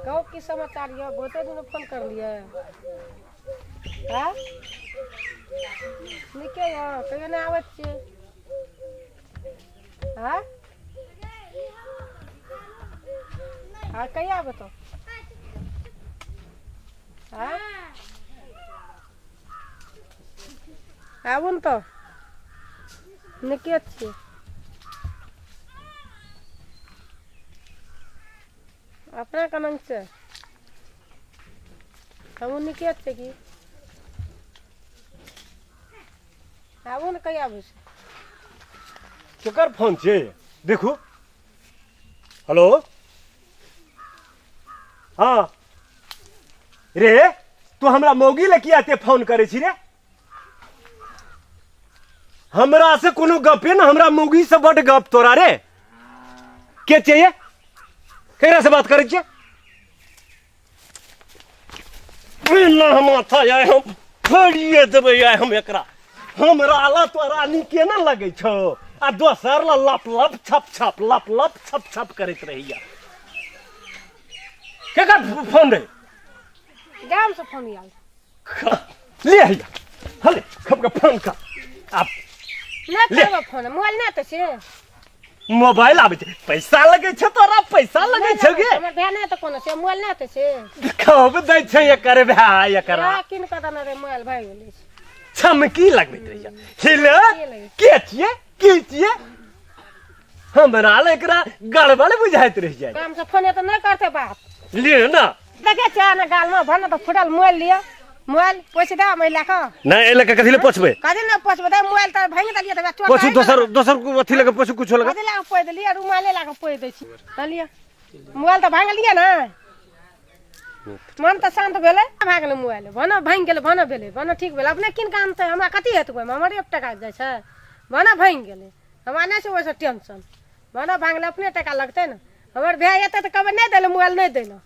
कहो की समाचार ये बहुते दिन फोन कर लिए हाँ निके यहाँ कहियो नहीं आवत छे हाँ हाँ कहिया आबे तो हाँ आबू न तो निके छे अपना कनंग से हम निके छे की आबू न कहिया आबू केकर फोन छे देखू हेलो हाँ रे तू हमरा मौगी ले किया ते फोन करे छी रे हमरा से कोनो गपे ना हमरा मौगी से बड़ गप तोरा रे के चाहिए केकरा से बात करे छी ना माथा आए हम फड़िए देबै आए हम एकरा हमरा ला तोरा नीके ना लगे छौ आ दोसर ला लप लप छप छप करैत रहिया केकर फोन रे गाम से फोन आयल ले आइया हले खप का फोन का आप नहीं करबो फोन मोबाइल नहीं तो से मोबाइल आबे छै पैसा लगे छ तोरा पैसा लगे छ गे हमर भाई नहीं तो कोनो से मोबाइल नहीं तो से कब दै छै एकर भाई एकरा किन कदा ना रे मोबाइल भाई गेलै चमकी लगबैत रहिया हिले के छिए हमरा ले एकरा गड़बड़ बुझाइत रह जाय काम से फोन तो नहीं करते बात ले ना देखे छ ना गाल में भन तो फुटल मोबाइल लिया मोबाइल पैसे दे महिला का नहीं एले के कथि ले पोछबे कथि ले पोछबे दे मोबाइल त भांग दलिए त चोर पोछु दोसर को अथि लगे पोछु कुछो लगे कथि ला पोइ दलिए रुमाले ला के पोइ दै छी दलिए मोबाइल त भांग लिया ना मन त शांत भेले भागले मोबाइल भन भांग गेले भन ठीक भेले अपने किन काम त हमरा कथि हेतु हमर 1 टका जाय छै भन भांग गेले हमरा नै छै ओइसे टेंशन भन भांगले अपने टका लगतै न हमर भाई एते त कबे नै देले मोबाइल नै देले